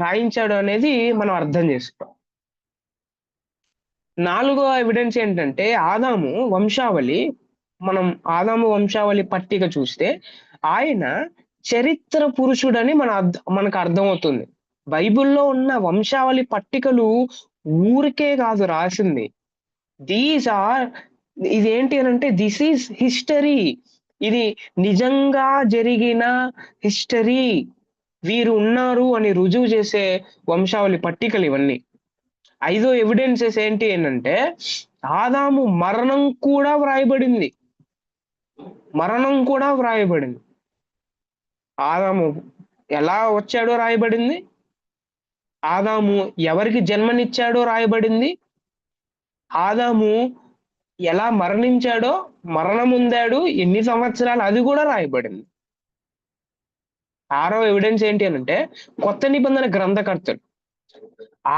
రాయించాడు అనేది మనం అర్థం చేసుకోవాలి. నాలుగో ఎవిడెన్స్ ఏంటంటే మనం ఆదాము వంశావళి పట్టిక చూస్తే ఆయన చరిత్ర పురుషుడని మనకు అర్థమవుతుంది. బైబిల్లో ఉన్న వంశావళి పట్టికలు ఊరికే కాదు రాసింది. దీస్ ఆర్ ఇదేంటి అనంటే దిస్ ఈజ్ హిస్టరీ. ఇది నిజంగా జరిగిన హిస్టరీ. వీరు ఉన్నారు అని రుజువు చేసే వంశావళి పట్టికలు ఇవన్నీ. ఐదో ఎవిడెన్సెస్ ఏంటి అనంటే ఆదాము మరణం కూడా వ్రాయబడింది. ఆదాము ఎలా వచ్చాడో రాయబడింది. ఆదాము ఎవరికి జన్మనిచ్చాడో రాయబడింది. ఆదాము ఎలా మరణించాడో, మరణముందాడు, ఎన్ని సంవత్సరాలు, అది కూడా రాయబడింది. ఆరో ఎవిడెన్స్ ఏంటి అనంటే కొత్త నిబంధన గ్రంథకర్తలు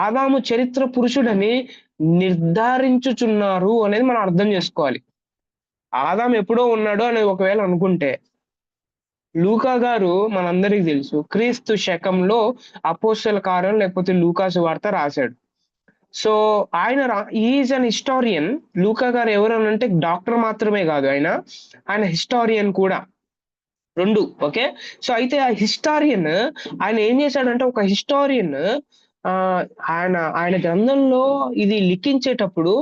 ఆదాము చరిత్ర పురుషుడని నిర్ధారించుచున్నారు అనేది మనం అర్థం చేసుకోవాలి. ఆదాము ఎప్పుడో ఉన్నాడు అనేది ఒకవేళ అనుకుంటే, లూకా గారు మనందరికి తెలుసు క్రీస్తు శకంలో అపోస్తల కార్యం లేకపోతే లూకా సువార్త రాశాడు. సో ఆయన ఈజ్ అన్ హిస్టారియన్. లూకా గారు ఎవరు అంటే డాక్టర్ మాత్రమే కాదు, ఆయన హిస్టారియన్ కూడా, రెండు. ఓకే. సో అయితే ఆ హిస్టారియన్ ఆయన ఏం చేశాడంటే, ఒక హిస్టారియన్ ఆయన గ్రంథంలో ఇది లిఖించేటప్పుడు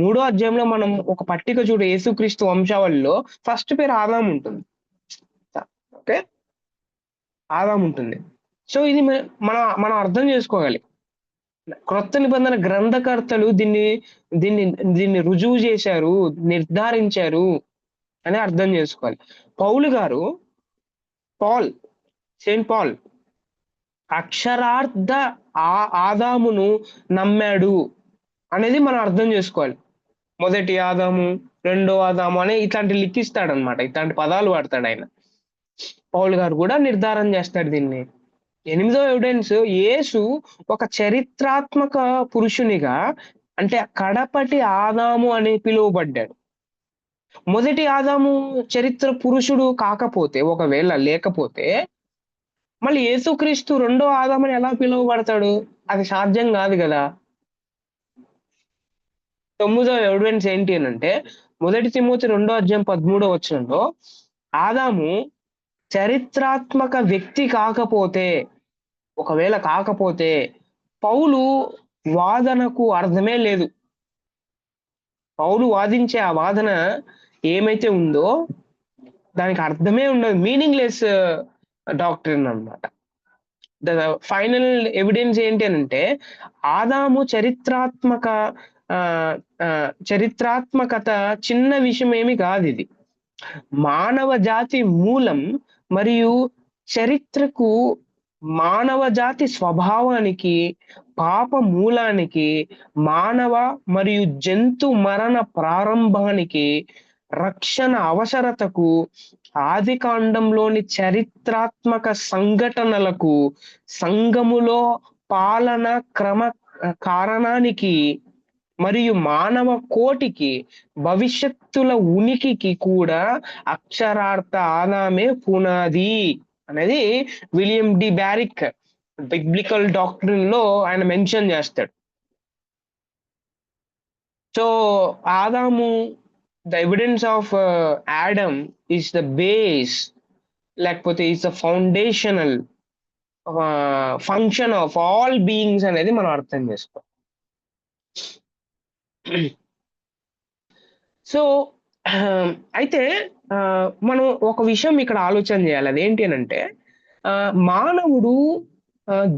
మూడో అధ్యాయంలో మనం ఒక పట్టిక చూడు, యేసుక్రీస్తు వంశావళిలో ఫస్ట్ పేరు ఆదాము ఉంటుంది. ఓకే, ఆదాము ఉంటుంది. సో ఇది మనం అర్థం చేసుకోవాలి. క్రొత్త నిబంధన గ్రంథకర్తలు దీన్ని రుజువు చేశారు, నిర్ధారించారు అని అర్థం చేసుకోవాలి. సెయింట్ పాల్ అక్షరార్థ ఆదామును నమ్మాడు అనేది మనం అర్థం చేసుకోవాలి. మొదటి ఆదాము, రెండో ఆదాము అని ఇట్లాంటి లిఖిస్తాడనమాట. ఇట్లాంటి పదాలు వాడతాడు ఆయన. పౌలు గారు కూడా నిర్ధారణ చేస్తాడు దీన్ని. ఎనిమిదో ఎవిడెన్స్, యేసు ఒక చరిత్రాత్మక పురుషునిగా, అంటే కడపటి ఆదాము అని పిలువబడ్డాడు. మొదటి ఆదాము చరిత్ర పురుషుడు కాకపోతే, ఒకవేళ లేకపోతే, మళ్ళీ యేసుక్రీస్తు రెండో ఆదామని ఎలా పిలువబడతాడు? అది సాధ్యం కాదు కదా. 9వ ఎవిడెన్స్ ఏంటి అనంటే మొదటి తిమోతి 2వ అధ్యాయం 13వ వచనంలో ఆదాము చరిత్రాత్మక వ్యక్తి ఒకవేళ కాకపోతే పౌలు వాదనకు అర్థమే లేదు. పౌలు వాదించే ఆ వాదన ఏమైతే ఉందో దానికి అర్థమే ఉండదు. మీనింగ్లెస్ డాక్ట్రిన్ అన్నమాట. ద ఫైనల్ ఎవిడెన్స్ ఏంటి అనంటే ఆదాము చరిత్రాత్మకత చిన్న విషయం ఏమి కాదు. ఇది మానవ జాతి మూలం మరియు చరిత్రకు, మానవ జాతి స్వభావానికి, పాప మూలానికి, మానవ మరియు జంతు మరణ ప్రారంభానికి, రక్షణ అవసరతకు, ఆదికాండంలోని చరిత్రాత్మక సంఘటనలకు, సంఘములో పాలన క్రమ కారణానికి మరియు మానవ కోటికి భవిష్యత్తుల ఉనికికి కూడా అక్షరార్థ ఆదామే పునాది అనేది William D Barrick biblical doctrine లో ఆయన మెన్షన్ చేస్తాడు. సో ఆదాము, the evidence of Adam is the base, లేకపోతే is the foundational function of all beings అనేది మనం అర్థం చేసుకోవాలి. సో అయితే మనం ఒక విషయం ఇక్కడ ఆలోచన చేయాలి. అదేంటి అనంటే మానవుడు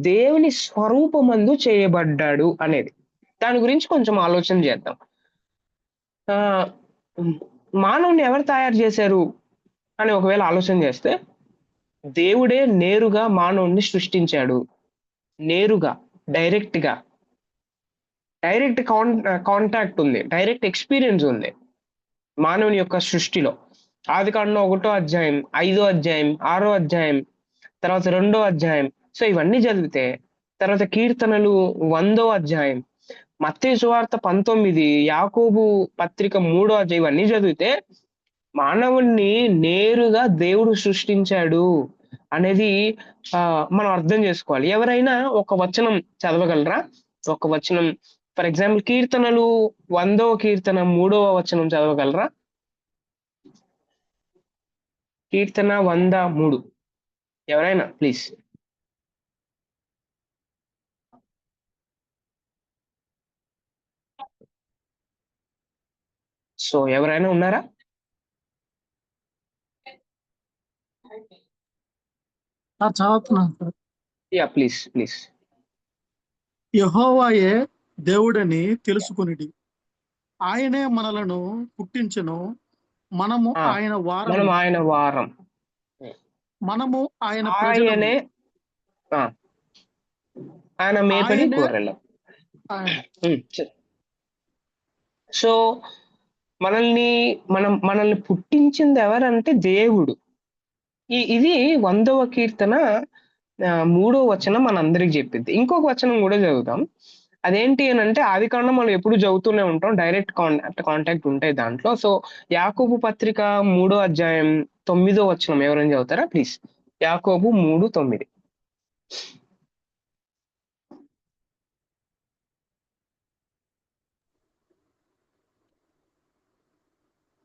దేవుని స్వరూపమందు చేయబడ్డాడు అనేది. దాని గురించి కొంచెం ఆలోచన చేద్దాం. మానవుని ఎవరు తయారు చేశారు అని ఒకవేళ ఆలోచన చేస్తే, దేవుడే నేరుగా మానవుణ్ణి సృష్టించాడు. నేరుగా, డైరెక్ట్ కాంటాక్ట్ ఉంది, డైరెక్ట్ ఎక్స్పీరియన్స్ ఉంది మానవుని యొక్క సృష్టిలో. ఆదికాండం 1వ అధ్యాయం, 5వ అధ్యాయం, 6వ అధ్యాయం, తర్వాత 2వ అధ్యాయం. సో ఇవన్నీ చదివితే, తర్వాత కీర్తనలు 100వ అధ్యాయం, మత్తయి సువార్త 19, యాకోబు పత్రిక 3వ అధ్యాయం, ఇవన్నీ చదివితే మానవుణ్ణి నేరుగా దేవుడు సృష్టించాడు. అనేది మనం అర్థం చేసుకోవాలి. ఎవరైనా ఒక వచనం చదవగలరా? ఒక వచనం ఫర్ ఎగ్జాంపుల్ కీర్తనలు 100వ కీర్తన 3వ వచనం చదవగలరా? కీర్తన 103 ఎవరైనా ప్లీజ్. సో ఎవరైనా ఉన్నారా? చదువుతున్నాను సార్. Yeah please please. యెహోవాయే దేవుడని తెలుసుకొనిడి, ఆయనే మనలను పుట్టించెను, మనము ఆ, ఆయన వారము, మనం ఆయన వారం, మనము ఆయన ప్రజలము, ఆయనే ఆ, ఆయన మేపడి ఆయనే గొర్రెలం. ఆయన. సో మనల్ని పుట్టించింది ఎవరంటే దేవుడు. ఇది 100వ కీర్తన 3వ వచనం మనందరికి చెప్పింది. ఇంకొక వచనం కూడా చదువుతాం. అదేంటి అనంటే ఆదికాండం మనం ఎప్పుడు చదువుతూనే ఉంటాం. డైరెక్ట్ కాంటాక్ట్ ఉంటాయి దాంట్లో. సో యాకోబు పత్రిక 3వ అధ్యాయం 9వ వచనం ఎవరైనా చదువుతారా ప్లీజ్? యాకోబు 3:9.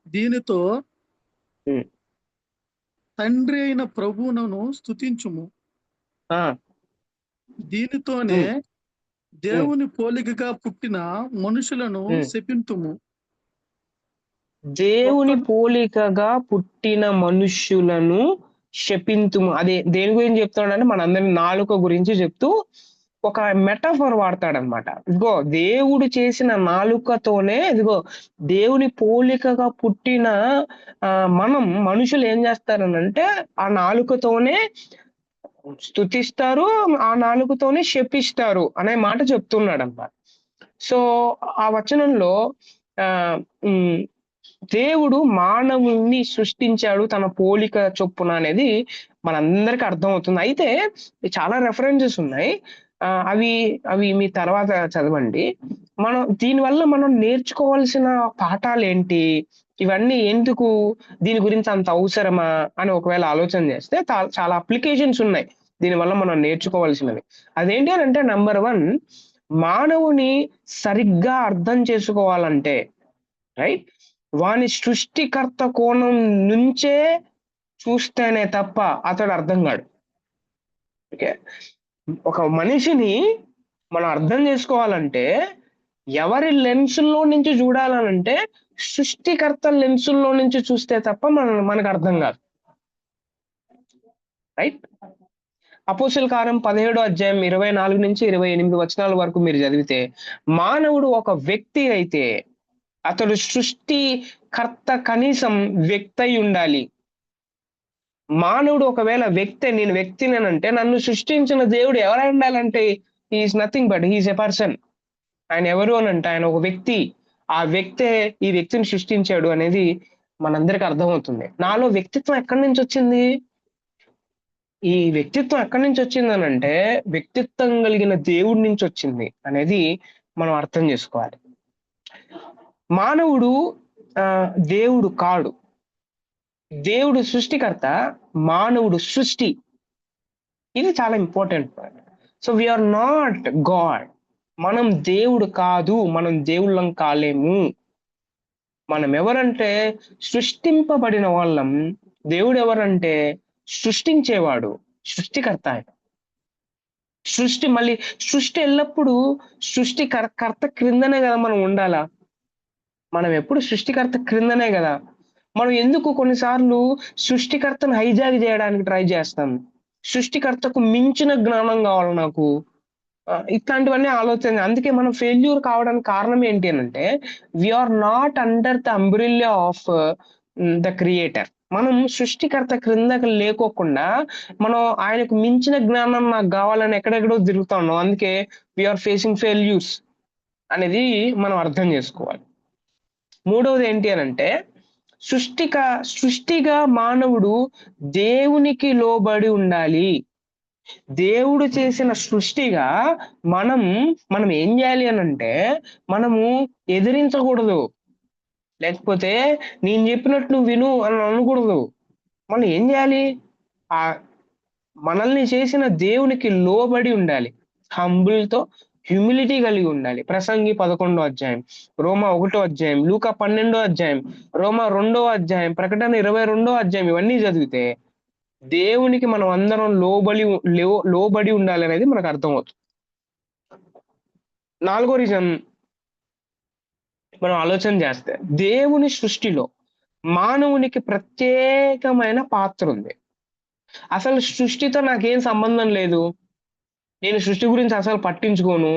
దీనితో ఉమ్, తండ్రి అయిన ప్రభువును స్తుతించుము, ఆ, దీనితోనే ఉమ్, దేవుని పోలికగా పుట్టిన మనుషులను ఉమ్. శపింతుము. దేవుని ఒక్క పోలికగా పుట్టిన మనుష్యులను శపింతుము. అదే దేని గురించి చెప్తాడంటే మనందరి నాలుక గురించి చెప్తూ ఒక మెటాఫర్ వాడతాడనమాట. ఇదిగో దేవుడు చేసిన నాలుకతోనే, ఇదిగో దేవుని పోలికగా పుట్టిన మనం మనుషులు ఏం చేస్తారనంటే ఆ నాలుకతోనే స్తుతిస్తారు, ఆ నాలుకతోనే శపిస్తారు అనే మాట చెప్తున్నాడన్నమాట. సో ఆ వచనంలో ఆ ఉమ్, దేవుడు మానవుణ్ణి సృష్టించాడు తన పోలిక చొప్పున అనేది మనందరికి అర్థమవుతుంది. అయితే చాలా రెఫరెన్సెస్ ఉన్నాయి. అవి అవి మీ తర్వాత చదవండి. దీనివల్ల మనం నేర్చుకోవాల్సిన పాఠాలేంటి? ఇవన్నీ ఎందుకు? దీని గురించి అంత అవసరమా? అని ఒకవేళ ఆలోచన చేస్తే చాలా అప్లికేషన్స్ ఉన్నాయి దీనివల్ల మనం నేర్చుకోవాల్సినవి. అదేంటి అనంటే నంబర్ 1, మానవుని సరిగ్గా అర్థం చేసుకోవాలంటే రైట్, వాని సృష్టికర్త కోణం నుంచే చూస్తేనే తప్ప అతడు అర్థం కాడు. ఓకే, ఒక మనిషిని మనం అర్థం చేసుకోవాలంటే ఎవరి లెన్సుల్లో నుంచి చూడాలనంటే సృష్టికర్త లెన్సుల్లో నుంచి చూస్తే తప్ప మనకు అర్థం కాదు. రైట్. అపోస్తల కార్యం 17వ అధ్యాయం 24 నుంచి 28 వచనాల వరకు మీరు చదివితే మానవుడు ఒక వ్యక్తి అయితే అతడు సృష్టికర్త కనీసం వ్యక్తి అయి ఉండాలి. మానవుడు ఒకవేళ నేను వ్యక్తినేనంటే నన్ను సృష్టించిన దేవుడు ఎవరై ఉండాలంటే is nothing but he is a person. ఆయన ఎవరు అనంటే ఆయన ఒక వ్యక్తి. ఆ వ్యక్తే ఈ వ్యక్తిని సృష్టించాడు అనేది మనందరికి అర్థమవుతుంది. నాలో వ్యక్తిత్వం ఎక్కడి నుంచి వచ్చింది? ఈ వ్యక్తిత్వం ఎక్కడి నుంచి వచ్చింది అనంటే వ్యక్తిత్వం కలిగిన దేవుడి నుంచి వచ్చింది అనేది మనం అర్థం చేసుకోవాలి. మానవుడు దేవుడు కాడు. దేవుడు సృష్టికర్త, మానవుడు సృష్టి. ఇది చాలా important point. So we are not God. మనం దేవుడు కాదు, మనం దేవుళ్ళం కాలేము. మనం ఎవరంటే సృష్టింపబడిన వాళ్ళం. దేవుడు ఎవరంటే సృష్టించేవాడు, సృష్టికర్త ఆయన. మళ్ళీ సృష్టి ఎల్లప్పుడూ కర్త క్రిందనే కదా మనం ఉండాలా? మనం ఎప్పుడు సృష్టికర్త క్రిందనే కదా. మనం ఎందుకు కొన్నిసార్లు సృష్టికర్తను హైజాక్ చేయడానికి ట్రై చేస్తాం? సృష్టికర్తకు మించిన జ్ఞానం కావాలి నాకు, ఇట్లాంటివన్నీ ఆలోచన. అందుకే మనం ఫెయిల్యూర్ కావడానికి కారణం ఏంటి అనంటే we are not under the umbrella of the creator. మనం సృష్టికర్త క్రిందకి లేకోకుండా మనం ఆయనకు మించిన జ్ఞానం నాకు కావాలని ఎక్కడెక్కడో తిరుగుతా ఉన్నాం. అందుకే వీఆర్ ఫేసింగ్ ఫెయిల్యూర్స్ అనేది మనం అర్థం చేసుకోవాలి. మూడవది ఏంటి అనంటే సృష్టిగా మానవుడు దేవునికి లోబడి ఉండాలి. దేవుడు చేసిన సృష్టిగా మనం ఏం చేయాలి అనంటే మనము ఎదిరించకూడదు, లేకపోతే నేను చెప్పినట్టు విను అని అనకూడదు. మనం ఏం చేయాలి? ఆ మనల్ని చేసిన దేవునికి లోబడి ఉండాలి. హంబుల్‌తో హ్యూమిలిటీ కలిగి ఉండాలి. ప్రసంగి 11 అధ్యాయం, రోమా 1 అధ్యాయం, లూకా 12 అధ్యాయం, రోమా 2 అధ్యాయం, ప్రకటన 22 అధ్యాయం ఇవన్నీ చదివితే దేవునికి మనం అందరం లోబడి ఉండాలనేది మనకు అర్థమవుతుంది. 4 రీజన్ మనం ఆలోచన చేస్తే దేవుని సృష్టిలో మానవునికి ప్రత్యేకమైన పాత్ర ఉంది. అసలు సృష్టితో నాకేం సంబంధం లేదు. నేను సృష్టి గురించి అసలు పట్టించుకోను.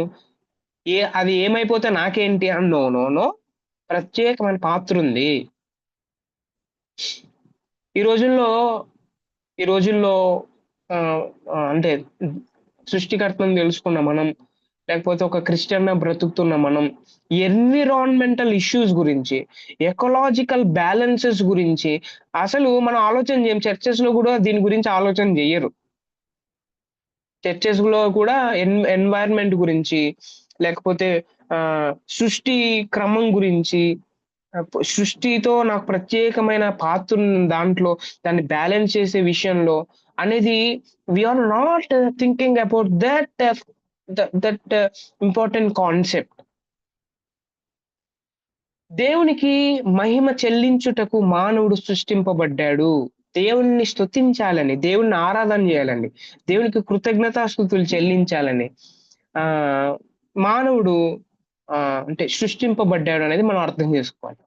అది ఏమైపోతే నాకేంటి అని నో, నో, నో. ప్రత్యేకమైన పాత్ర ఉంది. ఈ రోజుల్లో ఈ రోజుల్లో అంటే సృష్టికర్తను తెలుసుకున్న మనం, లేకపోతే ఒక క్రిస్టియన్‌గా బ్రతుకుతున్న మనం, ఎన్విరాన్మెంటల్ ఇష్యూస్ గురించి, ఎకలాజికల్ బ్యాలెన్సెస్ గురించి అసలు మనం ఆలోచన చేయం. చర్చెస్‌లో కూడా దీని గురించి ఆలోచన చెయ్యరు. చర్చెస్‌లో కూడా ఎన్వైర్న్‌మెంట్ గురించి, లేకపోతే సృష్టి క్రమం గురించి, సృష్టితో నాకు ప్రత్యేకమైన పాత్ర ఉంది దాంట్లో, దాన్ని బ్యాలెన్స్ చేసే విషయంలో అనేది we are not thinking about that important concept. దేవునికి మహిమ చెల్లించుటకు మానవుడు సృష్టింపబడ్డాడు. దేవుణ్ణి స్తుతించాలని, దేవుణ్ణి ఆరాధన చేయాలని, దేవునికి కృతజ్ఞతాస్తుతులు చెల్లించాలని మానవుడు అంటే సృష్టింపబడ్డాడు అనేది మనం అర్థం చేసుకోవాలి.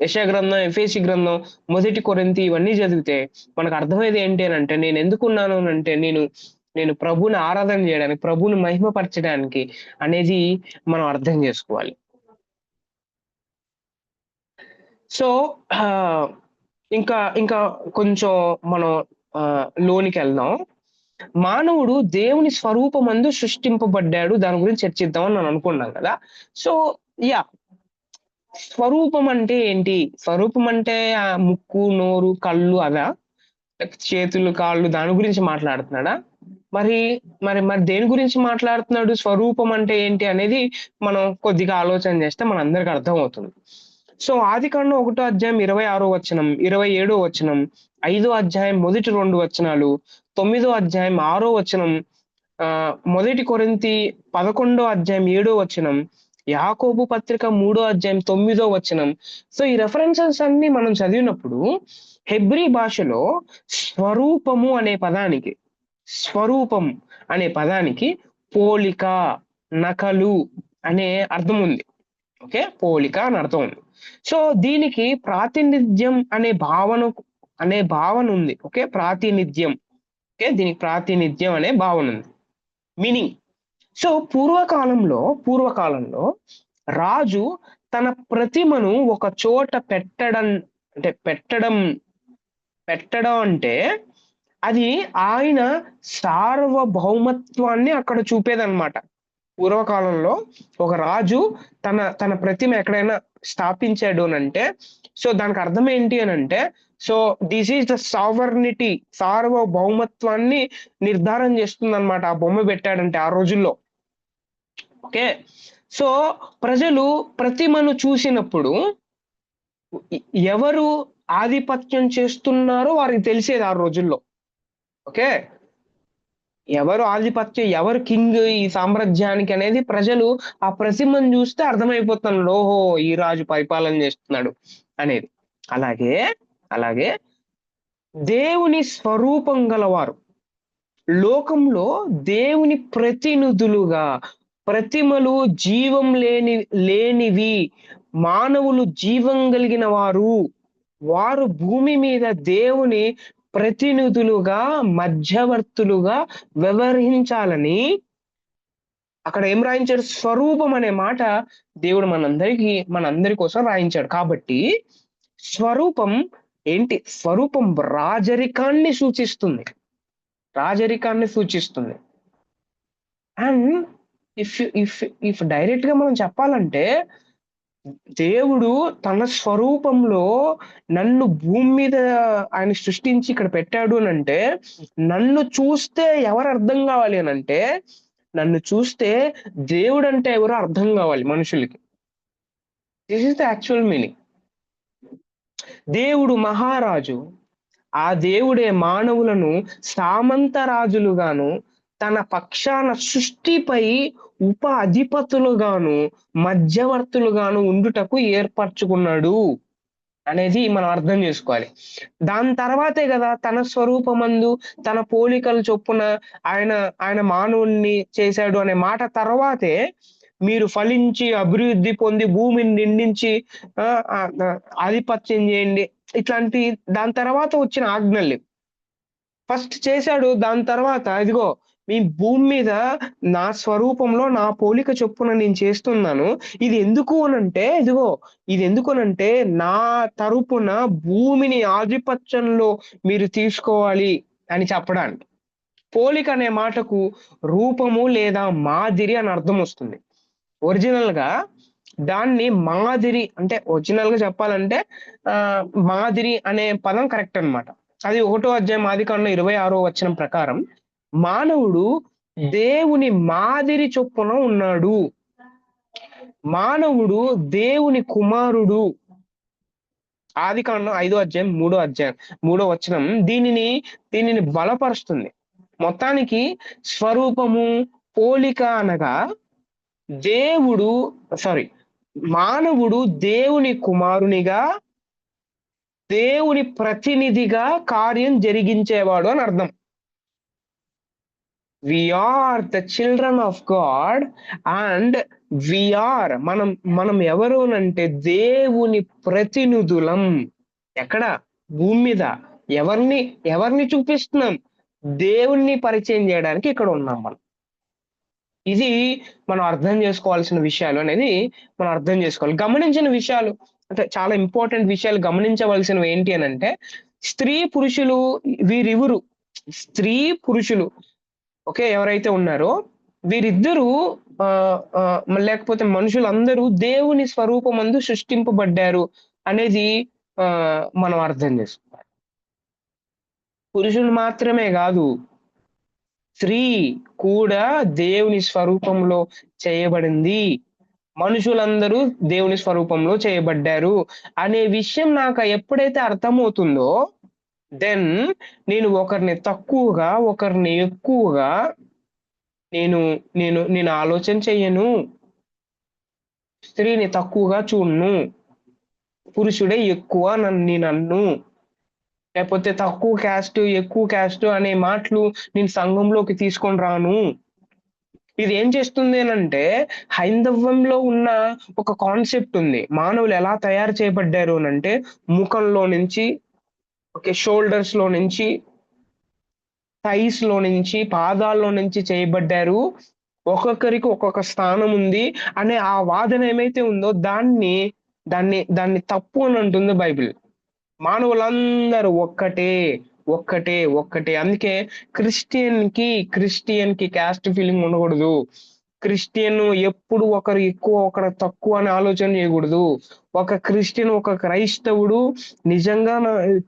యెషయా గ్రంథం, ఎఫెసీ గ్రంథం, మొదటి కొరింథీ ఇవన్నీ చదివితే మనకు అర్థమయ్యేది ఏంటి అనంటే, నేను ఎందుకున్నాను అనంటే నేను ప్రభువుని ఆరాధన చేయడానికి, ప్రభువుని మహిమపరచడానికి అనేది మనం అర్థం చేసుకోవాలి. సో ఇంకా కొంచెం మనం లోనికెళ్దాం. మానవుడు దేవుని స్వరూపమందు సృష్టింపబడ్డాడు. దాని గురించి చర్చిద్దామని నేను అనుకున్నాం కదా. సో స్వరూపం అంటే ఏంటి? స్వరూపం అంటే ముక్కు, నోరు, కళ్ళు అదా? చేతులు, కాళ్ళు దాని గురించి మాట్లాడుతున్నాడా? మరి మరి మరి దేని గురించి మాట్లాడుతున్నాడు? స్వరూపం అంటే ఏంటి అనేది మనం కొద్దిగా ఆలోచన చేస్తే మనందరికి అర్థమవుతుంది. సో ఆదికాండం 1 అధ్యాయం 26 వచనం, 27 వచనం, 5 అధ్యాయం మొదటి 2 వచనాలు, 9 అధ్యాయం 6 వచనం, మొదటి కొరింథీ 11 అధ్యాయం 7 వచనం, యాకోబు పత్రిక 3 అధ్యాయం 9 వచనం. సో ఈ రెఫరెన్సెస్ అన్ని మనం చదివినప్పుడు హెబ్రీ భాషలో స్వరూపం అనే పదానికి పోలిక, నకలు అనే అర్థం ఉంది. ఓకే, పోలిక అని అర్థం ఉంది. సో దీనికి ప్రాతినిధ్యం అనే భావన ఉంది. ఓకే, ప్రాతినిధ్యం. ఓకే, దీనికి ప్రాతినిధ్యం అనే భావన ఉంది, మీనింగ్. సో పూర్వకాలంలో రాజు తన ప్రతిమను ఒక చోట పెట్టడం అంటే అది ఆయన సార్వభౌమత్వాన్ని అక్కడ చూపేదన్నమాట. పూర్వకాలంలో ఒక రాజు తన ప్రతిమ ఎక్కడైనా స్థాపించాడు అనంటే, సో దానికి అర్థం ఏంటి అనంటే, so this is the sovereignty, సార్వభౌమత్వాన్ని నిర్ధారణ చేస్తుంది అనమాట ఆ బొమ్మ పెట్టాడంటే ఆ రోజుల్లో. ఓకే, సో ప్రజలు ప్రతిమను చూసినప్పుడు ఎవరు ఆధిపత్యం చేస్తున్నారో వారికి తెలిసేది ఆ రోజుల్లో. ఓకే, ఎవరు ఆధిపత్యం, ఎవరు కింగ్ ఈ సామ్రాజ్యానికి అనేది ప్రజలు ఆ ప్రతిమను చూస్తే అర్థమైపోతున్నాడు, ఓహో ఈ రాజు పరిపాలన చేస్తున్నాడు అనేది. అలాగే దేవుని స్వరూపం గలవారు లోకంలో దేవుని ప్రతినిధులుగా, ప్రతిమలు జీవం లేనివి, మానవులు జీవం కలిగిన వారు భూమి మీద దేవుని ప్రతినిధులుగా, మధ్యవర్తులుగా వ్యవహరించాలని అక్కడ ఏం రాయించాడు? స్వరూపం అనే మాట దేవుడు మనందరి కోసం రాయించాడు. కాబట్టి స్వరూపం ఏంటి? స్వరూపం రాజరికాన్ని సూచిస్తుంది. అండ్ ఇఫ్ డైరెక్ట్ గా మనం చెప్పాలంటే, దేవుడు తన స్వరూపంలో నన్ను భూమి మీద ఆయన సృష్టించి ఇక్కడ పెట్టాడు అని అంటే, నన్ను చూస్తే ఎవరు అర్థం కావాలి అని అంటే, నన్ను చూస్తే దేవుడు అంటే ఎవరో అర్థం కావాలి మనుషులకి. This is the actual meaning. దేవుడు మహారాజు, ఆ దేవుడే మానవులను సామంతరాజులుగాను తన పక్షాన సృష్టిపై ఉప అధిపతులుగాను మధ్యవర్తులుగాను ఉండుటకు ఏర్పరచుకున్నాడు అనేది మనం అర్థం చేసుకోవాలి. దాని తర్వాతే కదా తన స్వరూపమందు తన పోలికల చొప్పున ఆయన ఆయన మానవుణ్ణి చేశాడు అనే మాట తర్వాతే మీరు ఫలించి అభివృద్ధి పొంది భూమిని నిండించి ఆధిపత్యం చేయండి ఇట్లాంటి దాని తర్వాత వచ్చిన ఆజ్ఞలు ఫస్ట్ చేశాడు. దాని తర్వాత ఇదిగో మీ భూమి మీద నా స్వరూపంలో నా పోలిక చొప్పున నేను చేస్తున్నాను. ఇది ఎందుకు అనంటే ఇదిగో ఇది ఎందుకనంటే నా తరపున భూమిని ఆధిపత్యంలో మీరు తీసుకోవాలి అని చెప్పడానికి. పోలిక అనే మాటకు రూపము లేదా మాదిరి అని అర్థం వస్తుంది. ఒరిజినల్ గా దాన్ని మాదిరి అంటే ఒరిజినల్ గా చెప్పాలంటే మాదిరి అనే పదం కరెక్ట్ అన్నమాట. అది 1వ అధ్యాయం ఆదికాండం 26వ వచనం ప్రకారం మానవుడు దేవుని మాదిరి చొప్పున ఉన్నాడు. మానవుడు దేవుని కుమారుడు. ఆదికాండం 5వ అధ్యాయం 3వ వచనం దీనిని బలపరుస్తుంది. మొత్తానికి స్వరూపము పోలిక అనగా మానవుడు దేవుని కుమారునిగా దేవుని ప్రతినిధిగా కార్యం జరిగించేవాడు అని అర్థం. We are the children of God and మనం ఎవరు అంటే దేవుని ప్రతినిధులం. ఎక్కడ? భూమి మీద. ఎవరిని చూపిస్తున్నాం? దేవుణ్ణి పరిచయం చేయడానికి ఇక్కడ ఉన్నాం మనం. ఇది మనం అర్థం చేసుకోవాల్సిన విషయాలు అనేది మనం అర్థం చేసుకోవాలి. గమనించిన విషయాలు అంటే చాలా ఇంపార్టెంట్ విషయాలు గమనించవలసినవి ఏంటి అని అంటే స్త్రీ పురుషులు వీరిరువురు స్త్రీ పురుషులు ఓకే ఎవరైతే ఉన్నారో వీరిద్దరూ లేకపోతే మనుషులందరూ దేవుని స్వరూపమందు సృష్టింపబడ్డారు అనేది మనం అర్థం చేసుకోవాలి. పురుషులు మాత్రమే కాదు, స్త్రీ కూడా దేవుని స్వరూపంలో చేయబడింది. మనుషులందరూ దేవుని స్వరూపంలో చేయబడ్డారు అనే విషయం నాకు ఎప్పుడైతే అర్థమవుతుందో దెన్ నేను ఒకరిని తక్కువగా ఒకరిని ఎక్కువగా నేను ఆలోచన చెయ్యను. స్త్రీని తక్కువగా చూడను, పురుషుడే ఎక్కువ నన్ను లేకపోతే తక్కువ క్యాస్ట్ ఎక్కువ క్యాస్ట్ అనే మాటలు నేను సంఘంలోకి తీసుకొని రాను. ఇది ఏం చేస్తుంది అంటే హైందవ్యంలో ఉన్న ఒక కాన్సెప్ట్ ఉంది. మానవులు ఎలా తయారు చేయబడ్డారు అంటే ముఖంలో నుంచి షోల్డర్స్ లో నుంచి థైస్ లో నుంచి పాదాల్లో నుంచి చేయబడ్డారు. ఒక్కొక్కరికి ఒక్కొక్క స్థానం ఉంది అనే ఆ వాదన ఏమైతే ఉందో దాన్ని తప్పు అని అంటుంది బైబిల్. మానవులందరూ ఒక్కటే. అందుకే క్రిస్టియన్ కి క్యాస్ట్ ఫీలింగ్ ఉండకూడదు. క్రిస్టియన్ ఎప్పుడు ఒకరు ఎక్కువ ఒకరు తక్కువ అని ఆలోచన చేయకూడదు. ఒక క్రిస్టియన్ ఒక క్రైస్తవుడు నిజంగా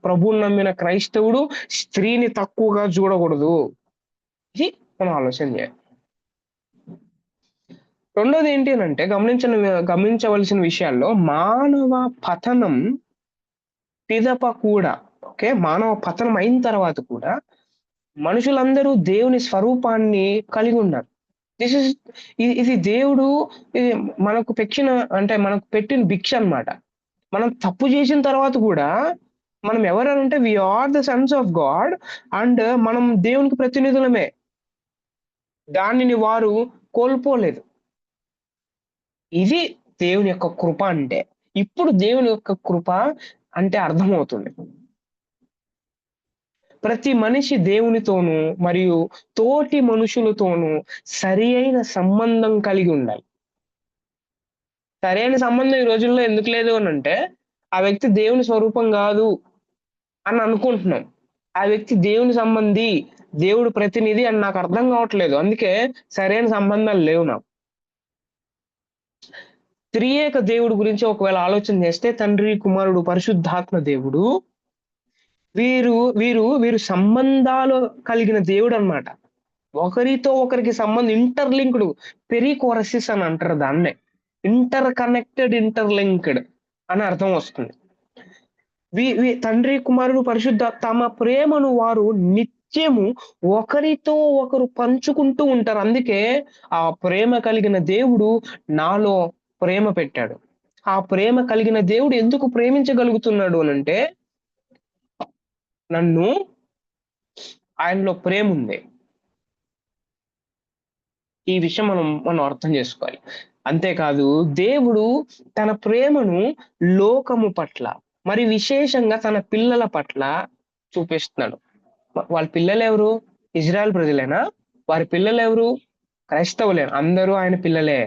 ప్రభువుని నమ్మిన క్రైస్తవుడు స్త్రీని తక్కువగా చూడకూడదు. ఇది మనం ఆలోచన చేయాలి. రెండోది ఏంటి అంటే గమనించవలసిన విషయాల్లో మానవ పతనం పిదప కూడా మానవ పతనం అయిన తర్వాత కూడా మనుషులందరూ దేవుని స్వరూపాన్ని కలిగి ఉన్నారు. ఇది దేవుడు మనకు పెట్టిన భిక్ష అన్నమాట. మనం తప్పు చేసిన తర్వాత కూడా మనం ఎవరంటే we are the sons of God and మనం దేవునికి ప్రతినిధులమే. దానిని వారు కోల్పోలేదు. ఇది దేవుని యొక్క కృప అంటే. ఇప్పుడు దేవుని యొక్క కృప అంటే అర్థమవుతుంది. ప్రతి మనిషి దేవునితోనూ మరియు తోటి మనుషులతోనూ సరి అయిన సంబంధం కలిగి ఉండాలి. సరైన సంబంధం ఈ రోజుల్లో ఎందుకు లేదు అని అంటే ఆ వ్యక్తి దేవుని స్వరూపం కాదు అని అనుకుంటున్నాం. ఆ వ్యక్తి దేవుని సంబంధి, దేవుడు ప్రతినిధి అని నాకు అర్థం కావట్లేదు. అందుకే సరైన సంబంధాలు లేవు నాకు. త్రియేక దేవుడు గురించి ఒకవేళ ఆలోచన చేస్తే తండ్రి, కుమారుడు, పరిశుద్ధాత్మ దేవుడు వీరు సంబంధాలు కలిగిన దేవుడు అన్నమాట. ఒకరితో ఒకరికి సంబంధం ఇంటర్లింక్డ్ పెరికోరసిస్ అని అంటారు. దాన్నే ఇంటర్లింక్డ్ అని అర్థం వస్తుంది. తండ్రి, కుమారుడు, పరిశుద్ధ తమ ప్రేమను వారు నిత్యము ఒకరితో ఒకరు పంచుకుంటూ ఉంటారు. అందుకే ఆ ప్రేమ కలిగిన దేవుడు నాలో ప్రేమ పెట్టాడు. ఆ ప్రేమ కలిగిన దేవుడు ఎందుకు ప్రేమించగలుగుతున్నాడు అనంటే, నన్ను ఆయనలో ప్రేముంది. ఈ విషయం మనం అర్థం చేసుకోవాలి. అంతేకాదు దేవుడు తన ప్రేమను లోకము పట్ల, మరి విశేషంగా తన పిల్లల పట్ల చూపిస్తున్నాడు. వాళ్ళ పిల్లలెవరు? ఇజ్రాయెల్ ప్రజలేనా? వారి పిల్లలెవరు? క్రైస్తవులే. అందరూ ఆయన పిల్లలే.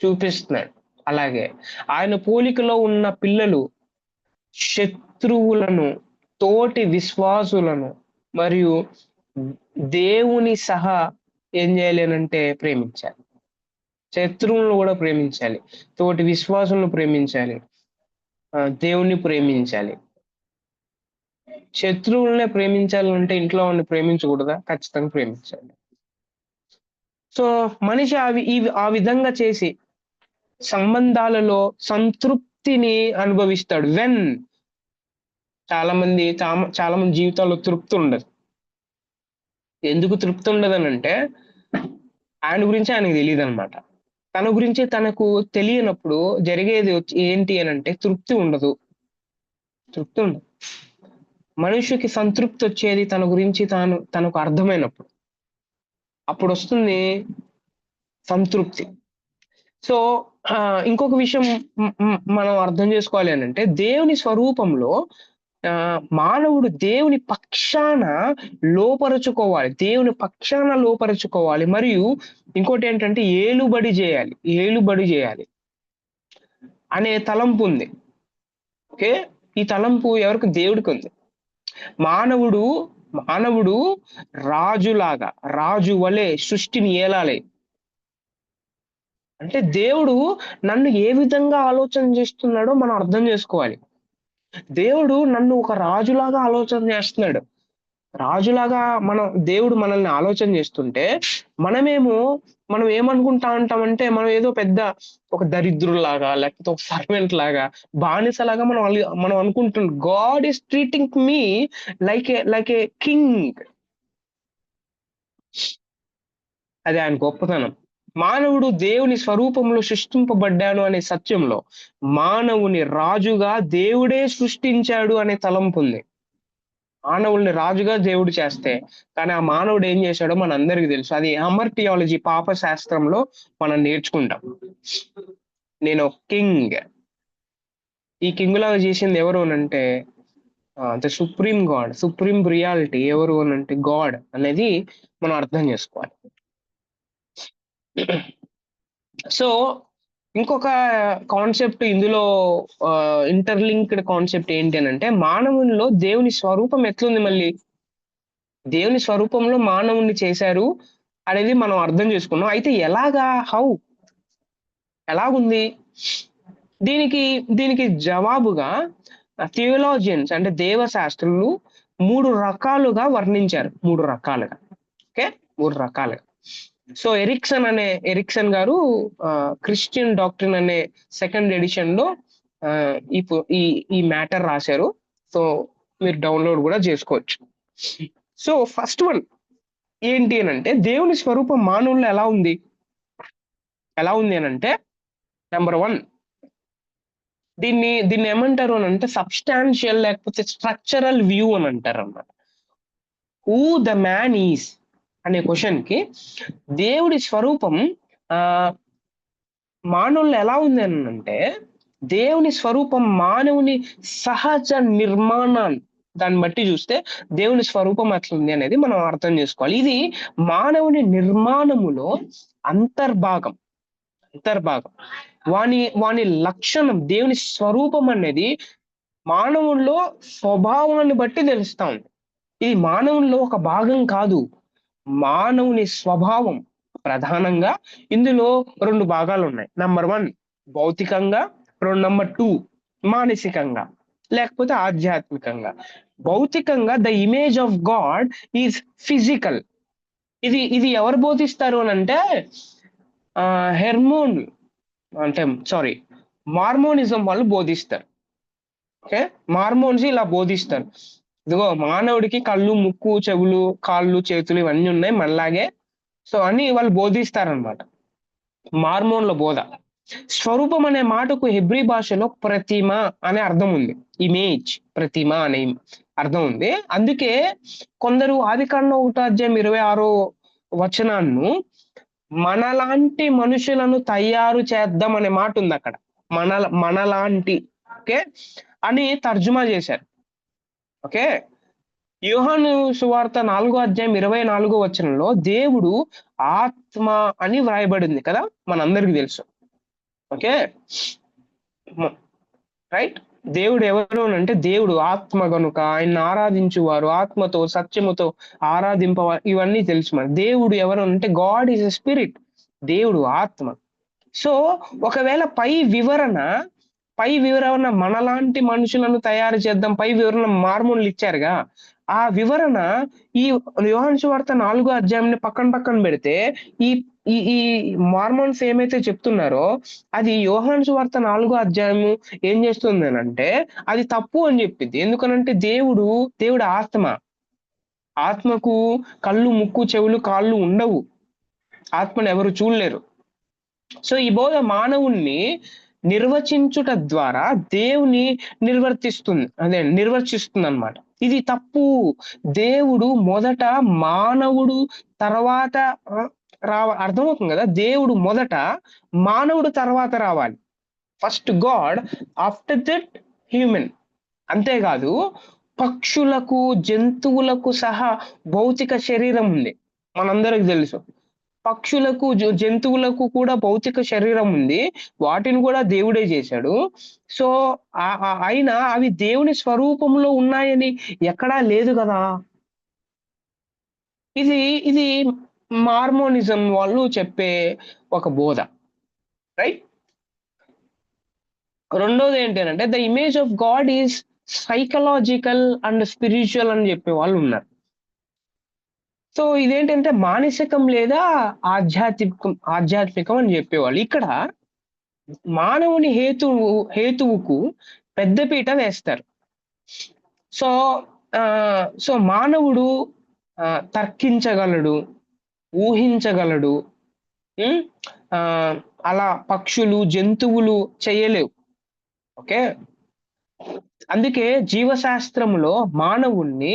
చూపిస్తున్నాడు. అలాగే ఆయన పోలికలో ఉన్న పిల్లలు శత్రువులను, తోటి విశ్వాసులను మరియు దేవుని సహా ఏం చేయాలి అనంటే ప్రేమించాలి. శత్రువులను కూడా ప్రేమించాలి. తోటి విశ్వాసులను ప్రేమించాలి. దేవుణ్ణి ప్రేమించాలి. శత్రువులనే ప్రేమించాలంటే ఇంట్లో వాడిని ప్రేమించకూడదా? ఖచ్చితంగా ప్రేమించాలి. సో మనిషి ఆ విధంగా చేసి సంబంధాలలో సంతృప్తిని అనుభవిస్తాడు. చాలా మంది జీవితాల్లో తృప్తి ఉండదు. ఎందుకు తృప్తి ఉండదనంటే ఆయన గురించి ఆయనకు తెలియదు అనమాట. తన గురించి తనకు తెలియనప్పుడు జరిగేది ఏంటి అనంటే తృప్తి ఉండదు. మనిషికి సంతృప్తి వచ్చేది తన గురించి తనకు అర్థమైనప్పుడు. అప్పుడు వస్తుంది సంతృప్తి. సో ఇంకొక విషయం మనం అర్థం చేసుకోవాలి అనంటే, దేవుని స్వరూపంలో మానవుడు దేవుని పక్షాన లోపరుచుకోవాలి. మరియు ఇంకోటి ఏంటంటే ఏలుబడి చేయాలి అనే తలంపు ఉంది. ఓకే, ఈ తలంపు ఎవరికి? దేవుడికి ఉంది. మానవుడు రాజు వలె సృష్టిని ఏలాలి. అంటే దేవుడు నన్ను ఏ విధంగా ఆలోచన చేస్తున్నాడో మనం అర్థం చేసుకోవాలి. దేవుడు నన్ను ఒక రాజులాగా ఆలోచన చేస్తున్నాడు. దేవుడు మనల్ని ఆలోచన చేస్తుంటే మనం ఏమనుకుంటా ఉంటామంటే, మనం ఏదో పెద్ద ఒక దరిద్రులాగా, లేకపోతే ఒక సర్వెంట్ లాగా, బానిసలాగా మనం అనుకుంటున్నాం. God is treating me like a king. అది ఆయన గొప్పతనం. మానవుడు దేవుని స్వరూపంలో సృష్టింపబడ్డాను అనే సత్యంలో మానవుని రాజుగా దేవుడే సృష్టించాడు అనే తలంపు ఉంది. మానవుల్ని రాజుగా దేవుడు చేస్తే, కానీ ఆ మానవుడు ఏం చేశాడో మన అందరికి తెలుసు. అది హమ్మర్ థియాలజీ, పాప శాస్త్రంలో మనం నేర్చుకుంటాం. నేను కింగ్. ఈ కింగ్ లాగా చేసింది ఎవరు అనంటే ద సుప్రీం రియాలిటీ ఎవరు అనంటే గాడ్ అనేది మనం అర్థం చేసుకోవాలి. సో ఇంకొక కాన్సెప్ట్ ఇందులో ఇంటర్లింక్డ్ కాన్సెప్ట్ ఏంటి అనంటే, మానవునిలో దేవుని స్వరూపం ఎట్లుంది? మళ్ళీ దేవుని స్వరూపంలో మానవుణ్ణి చేశారు అనేది మనం అర్థం చేసుకున్నాం. అయితే ఎలాగుంది? దీనికి జవాబుగా థియోలాజియన్స్ అంటే దేవశాస్త్రులు 3 రకాలుగా వర్ణించారు. 3 రకాలుగా. ఓకే, 3 రకాలుగా. సో ఎరిక్సన్ గారు క్రిస్టియన్ డాక్ట్రిన్ అనే 2nd ఎడిషన్ లో ఈ మ్యాటర్ రాశారు. సో మీరు డౌన్లోడ్ కూడా చేసుకోవచ్చు. సో ఫస్ట్ వన్ ఏంటి అనంటే, దేవుని స్వరూపం మానవుల్లో ఎలా ఉంది అనంటే, నెంబర్ 1 దీన్ని ఏమంటారు అని అంటే సబ్స్టాన్షియల్ లేకపోతే స్ట్రక్చరల్ వ్యూ అని అంటారు అన్నమాట. హూ ద మ్యాన్ ఈస్ అనే క్వశ్చన్ కి దేవుడి స్వరూపం మానవుల్లో ఎలా ఉంది అని అంటే, దేవుని స్వరూపం మానవుని సహజ నిర్మాణాన్ని దాన్ని బట్టి చూస్తే దేవుని స్వరూపం అట్లుంది అనేది మనం అర్థం చేసుకోవాలి. ఇది మానవుని నిర్మాణములో అంతర్భాగం. వాని లక్షణం, దేవుని స్వరూపం అనేది మానవుల్లో స్వభావాన్ని బట్టి తెలుస్తా ఉంది. ఇది మానవుల్లో ఒక భాగం కాదు, మానవుని స్వభావం. ప్రధానంగా ఇందులో 2 భాగాలు ఉన్నాయి. నెంబర్ 1 భౌతికంగా, నెంబర్ 2 మానసికంగా లేకపోతే ఆధ్యాత్మికంగా. భౌతికంగా the image of God is physical. ఇది ఎవరు బోధిస్తారు అని అంటే మార్మోనిజం వాళ్ళు బోధిస్తారు. ఓకే, మార్మోన్స్ ఇలా బోధిస్తారు. ఇదిగో మానవుడికి కళ్ళు, ముక్కు, చెవులు, కాళ్ళు, చేతులు ఇవన్నీ ఉన్నాయి మనలాగే. సో అని వాళ్ళు బోధిస్తారనమాట. మార్మోన్ల బోధ. స్వరూపం అనే మాటకు హెబ్రీ భాషలో ప్రతిమ అనే అర్థం ఉంది. ఇమేజ్, ప్రతిమ అనే అర్థం ఉంది. అందుకే కొందరు ఆదికాండం 1:26 వచనాన్ని మనలాంటి మనుషులను తయారు చేద్దాం అనే మాట ఉంది అక్కడ. మనలాంటి, ఓకే, అని తర్జుమా చేశారు. ఓకే, యోహాను సువార్త 4:24 వచనంలో దేవుడు ఆత్మ అని వ్రాయబడింది కదా, మనందరికి తెలుసు. Okay, right. దేవుడు ఎవరు అంటే దేవుడు ఆత్మ గనుక ఆయన ఆరాధించువారు ఆత్మతో సత్యముతో ఆరాధింపవారు, ఇవన్నీ తెలుసు. మన దేవుడు ఎవరు అంటే గాడ్ ఈజ్ ఎ స్పిరిట్, దేవుడు ఆత్మ. సో ఒకవేళ పై వివరణ మనలాంటి మనుషులను తయారు చేద్దాం, పై వివరణ మార్మోన్లు ఇచ్చారుగా, ఆ వివరణ ఈ యోహాను సువార్త 4 పక్కన పెడితే ఈ ఈ ఈ మార్మోన్స్ ఏమైతే చెప్తున్నారో అది యోహాను సువార్త 4 ఏం చేస్తుంది అంటే అది తప్పు అని చెప్పింది. ఎందుకనంటే దేవుడు ఆత్మ. ఆత్మకు కళ్ళు, ముక్కు, చెవులు, కాళ్ళు ఉండవు. ఆత్మను ఎవరు చూడలేరు. సో ఈ బోధ మానవుణ్ణి నిర్వచించుట ద్వారా దేవుని నిర్వర్తిస్తుంది అన్నమాట. ఇది తప్పు. దేవుడు మొదట మానవుడు తర్వాత అర్థమవుతుంది కదా, దేవుడు మొదట మానవుడు తర్వాత రావాలి. First God, after that human. అంతేకాదు పక్షులకు, జంతువులకు సహా భౌతిక శరీరం ఉంది, మనందరికి తెలుసు. పక్షులకు, జంతువులకు కూడా భౌతిక శరీరం ఉంది, వాటిని కూడా దేవుడే చేశాడు. సో అయినా అవి దేవుని స్వరూపంలో ఉన్నాయని ఎక్కడా లేదు కదా. ఇది మార్మోనిజం వాళ్ళు చెప్పే ఒక బోధ, రైట్. రెండోది ఏంటంటే the image of God is psychological and spiritual అని చెప్పే వాళ్ళు ఉన్నారు. సో ఇదేంటంటే మానసికం లేదా ఆధ్యాత్మికం అని చెప్పేవాళ్ళు. ఇక్కడ మానవుని హేతువుకు పెద్దపీట వేస్తారు. సో సో మానవుడు తర్కించగలడు, ఊహించగలడు. అలా పక్షులు, జంతువులు చేయలేవు. ఓకే, అందుకే జీవశాస్త్రములో మానవుణ్ణి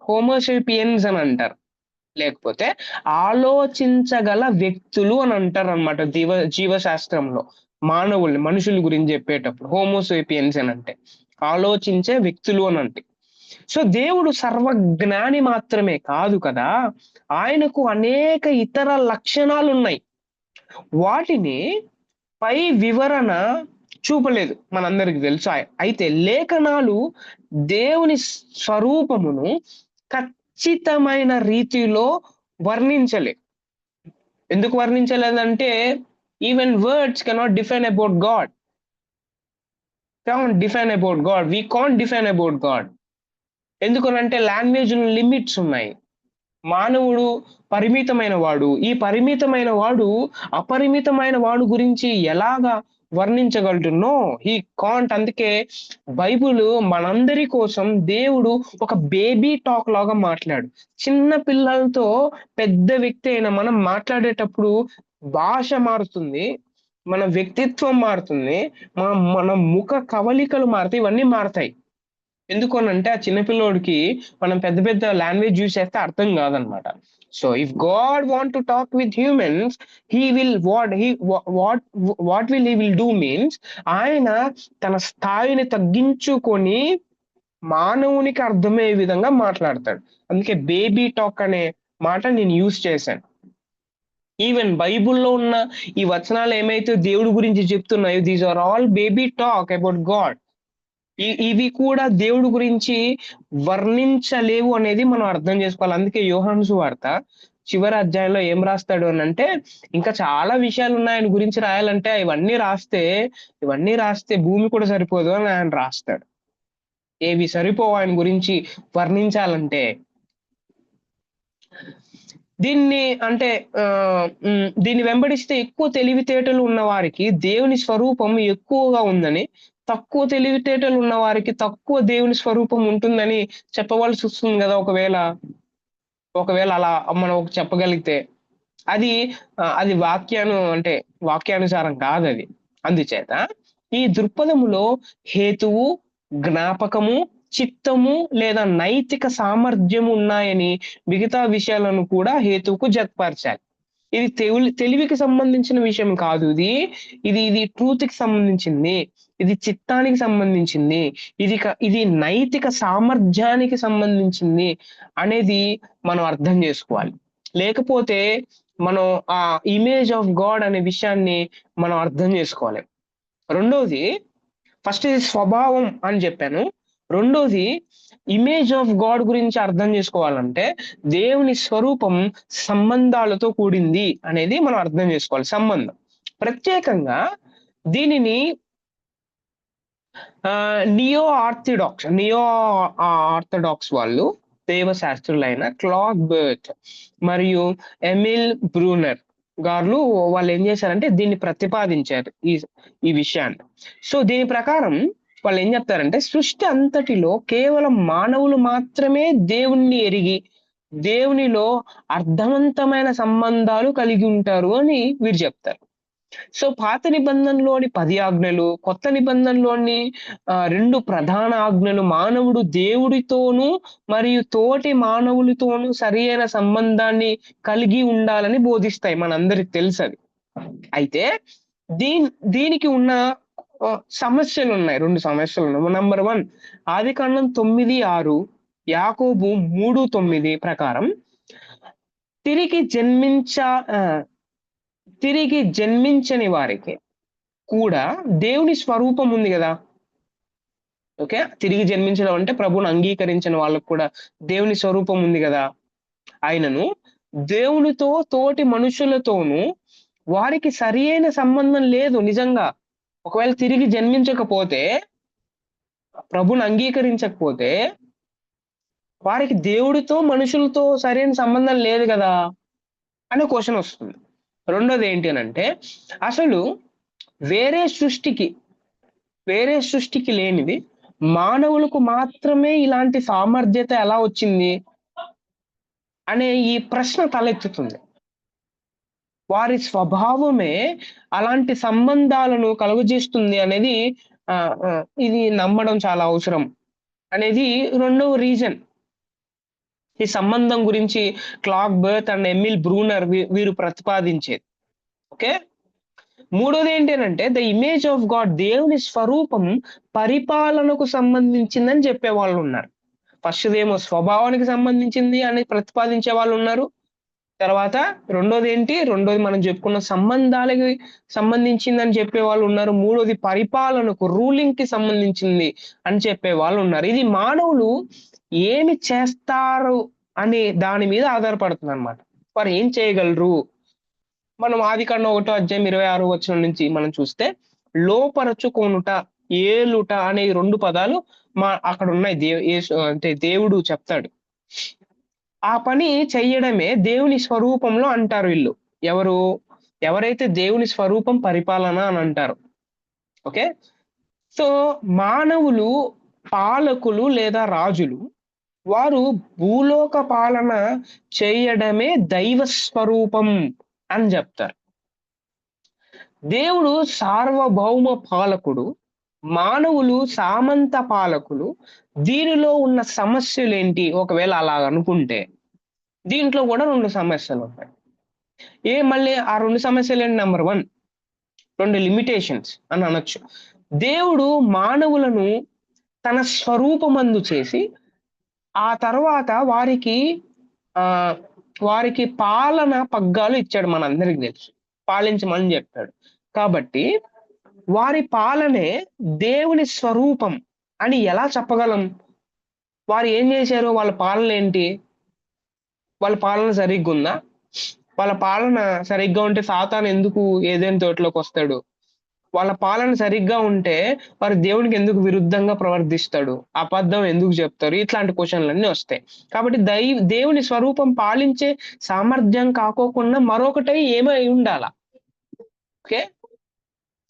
హోమోసేపియన్స్ అని అంటారు, లేకపోతే ఆలోచించగల వ్యక్తులు అని అంటారు అనమాట. జీవశాస్త్రంలో మనుషుల గురించి చెప్పేటప్పుడు హోమోసేపియన్స్ అని అంటే ఆలోచించే వ్యక్తులు అని అంటే. సో దేవుడు సర్వజ్ఞాని మాత్రమే కాదు కదా, ఆయనకు అనేక ఇతర లక్షణాలు ఉన్నాయి. వాటిని పై వివరణ చూపలేదు, మనందరికి తెలుసు. అయితే లేఖనాలు దేవుని స్వరూపమును ఖచ్చితమైన రీతిలో వర్ణించలే. ఎందుకు వర్ణించలేదంటే even words cannot define about God. We can't define about God. ఎందుకనంటే లాంగ్వేజ్ లిమిట్స్ ఉన్నాయి. మానవుడు పరిమితమైన వాడు. ఈ పరిమితమైన వాడు అపరిమితమైన వాడు గురించి ఎలాగా వర్ణించగలడు? No, he can't. అందుకే బైబుల్ మనందరి కోసం దేవుడు ఒక బేబీ టాక్ లాగా మాట్లాడు. చిన్న పిల్లలతో పెద్ద వ్యక్తి అయిన మనం మాట్లాడేటప్పుడు భాష మారుతుంది, మన వ్యక్తిత్వం మారుతుంది, మన ముఖ కవలికలు మారుతాయి, ఇవన్నీ మారుతాయి. ఎందుకనంటే ఆ చిన్నపిల్లోడికి మనం పెద్ద పెద్ద లాంగ్వేజ్ యూజ్ చేస్తే అర్థం కాదనమాట. So if God want to talk with humans, he will do means ఆయన తన స్థాయిని తగ్గించుకొని మానవునికి అర్థమయ్యే విధంగా మాట్లాడతాడు. అందుకే బేబీ టాక్ అనే మాట నేను యూజ్ చేశాను. ఈవెన్ బైబుల్లో ఉన్న ఈ వచనాలు ఏమైతే దేవుడి గురించి చెప్తున్నాయో, these are all baby talk about God. ఇవి కూడా దేవుడి గురించి వర్ణించలేవు అనేది మనం అర్థం చేసుకోవాలి. అందుకే యోహాను సువార్త చివరి అధ్యాయంలో ఏం రాస్తాడు అని అంటే, ఇంకా చాలా విషయాలు ఉన్నాయి ఆయన గురించి రాయాలంటే, ఇవన్నీ రాస్తే భూమి కూడా సరిపోదు అని ఆయన రాస్తాడు. ఏవి సరిపోవు ఆయన గురించి వర్ణించాలంటే. దీన్ని అంటే దీన్ని వెంబడిస్తే ఎక్కువ తెలివితేటలు ఉన్న వారికి దేవుని స్వరూపం ఎక్కువగా ఉందని, తక్కువ తెలివితేటలు ఉన్న వారికి తక్కువ దేవుని స్వరూపం ఉంటుందని చెప్పవలసి వస్తుంది కదా! ఒకవేళ అలా మనం చెప్పగలిగితే. అది అది అంటే వాక్యానుసారం కాదది. అందుచేత ఈ దృక్పథములో హేతువు, జ్ఞాపకము, చిత్తము లేదా నైతిక సామర్థ్యము ఉన్నాయని మిగతా విషయాలను కూడా హేతువుకు జతపరచాలి. ఇది తెలివికి సంబంధించిన విషయం కాదు ఇది. ఇది ట్రూత్‌కి సంబంధించింది. ఇది చిత్తానికి సంబంధించింది. ఇది నైతిక సామర్థ్యానికి సంబంధించింది అనేది మనం అర్థం జేసుకోవాలి. లేకపోతే మనం ఆ ఇమేజ్ ఆఫ్ గాడ్ అనే విషయాన్ని మనం అర్థం జేసుకోలేం. రెండోది ఫస్ట్ ఇది స్వభావం అని జెప్పాను. రెండోది ఇమేజ్ ఆఫ్ గాడ్ గురించి అర్థం జేసుకోవాలంటే దేవుని స్వరూపం సంబంధాలతో కూడింది అనేది మనం అర్థం జేసుకోవాలి. సంబంధం. ప్రత్యేకంగా దీనిని నియో ఆర్థోడాక్స్ వాళ్ళు దైవశాస్త్రులైన క్లాడ్ బర్ట్ మరియు ఎమిల్ బ్రూనర్ గారు వాళ్ళు ఏం చేశారంటే దీన్ని ప్రతిపాదించారు ఈ విషయాన్ని. సో దీని ప్రకారం వాళ్ళు ఏం చెప్తారంటే సృష్టి అంతటిలో కేవలం మానవులు మాత్రమే దేవుణ్ణి ఎరిగి దేవునిలో అర్థవంతమైన సంబంధాలు కలిగి ఉంటారు అని వీరు చెప్తారు. సో పాత నిబంధనలోని 10 ఆజ్ఞలు, కొత్త నిబంధనలోని 2 ప్రధాన ఆజ్ఞలు మానవుడు దేవుడితోనూ మరియు తోటి మానవులతోనూ సరియైన సంబంధాన్ని కలిగి ఉండాలని బోధిస్తాయి. మనందరికి తెలుసది. అయితే దీనికి ఉన్న సమస్యలున్నాయి. 2 సమస్యలున్నాయి. నంబర్ 1 ఆదికాండం 9:6, యాకోబు 3:9 ప్రకారం తిరిగి జన్మించని వారికి కూడా దేవుని స్వరూపం ఉంది గదా! ఓకే. తిరిగి జన్మించడం అంటే ప్రభువుని అంగీకరించిన వాళ్ళకి కూడా దేవుని స్వరూపం ఉంది గదా! ఆయనను దేవునితో తోటి మనుషులతోనూ వారికి సరియైన సంబంధం లేదు నిజంగా. ఒకవేళ తిరిగి జన్మించకపోతే, ప్రభువుని అంగీకరించకపోతే వారికి దేవుడితో, మనుషులతో సరైన సంబంధం లేదు గదా! అనే క్వెషన్ వస్తుంది. రెండోది ఏంటి అనంటే అసలు వేరే సృష్టికి లేనిది మానవులకు మాత్రమే ఇలాంటి సామర్థ్యత ఎలా వచ్చింది అనే ఈ ప్రశ్న తలెత్తుతుంది. వారి స్వభావమే అలాంటి సంబంధాలను కలుగజేస్తుంది అనేది ఇది నమ్మడం చాలా అవసరం అనేది రెండవ రీజన్. ఈ సంబంధం గురించి clock birth and Emil Bruner వీరు ప్రతిపాదించేది. ఓకే. మూడోది ఏంటి అనంటే ద ఇమేజ్ ఆఫ్ గాడ్ దేవుని స్వరూపం పరిపాలనకు సంబంధించిందని చెప్పే వాళ్ళు ఉన్నారు. ఫస్ట్‌దేమో స్వభావానికి సంబంధించింది అని ప్రతిపాదించే వాళ్ళు ఉన్నారు. తర్వాత రెండోది మనం చెప్పుకున్న సంబంధాలకి సంబంధించిందని చెప్పే వాళ్ళు ఉన్నారు. మూడోది పరిపాలనకు రూలింగ్‌కి సంబంధించింది అని చెప్పే వాళ్ళు ఉన్నారు. ఇది మానవులు ఏమి చేస్తారు అనే దాని మీద ఆధారపడుతుందన్నమాట. వారు ఏం చేయగలరు? మనం ఆదికాండం 1వ అధ్యాయం 26వ వచనం నుంచి మనం చూస్తే లోపరచుకొనుట, ఏలుట అనే 2 పదాలు అక్కడ ఉన్నాయి. అంటే దేవుడు చెప్తాడు. ఆ పని చెయ్యడమే దేవుని స్వరూపంలో అంటారు వీళ్ళు. ఎవరైతే దేవుని స్వరూపం పరిపాలన అని అంటారు. ఓకే. సో మానవులు పాలకులు లేదా రాజులు వారు భూలోక పాలన చేయడమే దైవ స్వరూపం అని చెప్తారు. దేవుడు సార్వభౌమ పాలకుడు, మానవులు సామంత పాలకులు. దీనిలో ఉన్న సమస్యలేంటి? ఒకవేళ అలా అనుకుంటే దీంట్లో కూడా 2 సమస్యలు ఉంటాయి. మళ్ళీ ఆ 2 సమస్యలేంటి? నంబర్ 1 2 లిమిటేషన్స్ అని అనొచ్చు. దేవుడు మానవులను తన స్వరూపమందు చేసి ఆ తర్వాత వారికి పాలన పగ్గాలు ఇచ్చాడు. మనందరికి తెలుసు. పాలించమని చెప్పాడు. కాబట్టి వారి పాలనే దేవుని స్వరూపం అని ఎలా చెప్పగలం? వారు ఏం చేశారు? వాళ్ళ పాలన ఏంటి? వాళ్ళ పాలన సరిగ్గుందా? వాళ్ళ పాలన సరిగ్గా ఉంటే సాతాను ఎందుకు ఏదైనా తోటలోకి వస్తాడు? వాళ్ళ పాలన సరిగ్గా ఉంటే వారు దేవునికి ఎందుకు విరుద్ధంగా ప్రవర్తిస్తాడు, అబద్ధం ఎందుకు చెప్తారు, ఇట్లాంటి క్వశ్చన్లన్నీ వస్తాయి. కాబట్టి దేవుని స్వరూపం పాలించే సామర్థ్యం కాకోకుండా మరొకటి ఏమై ఉండాల. ఓకే.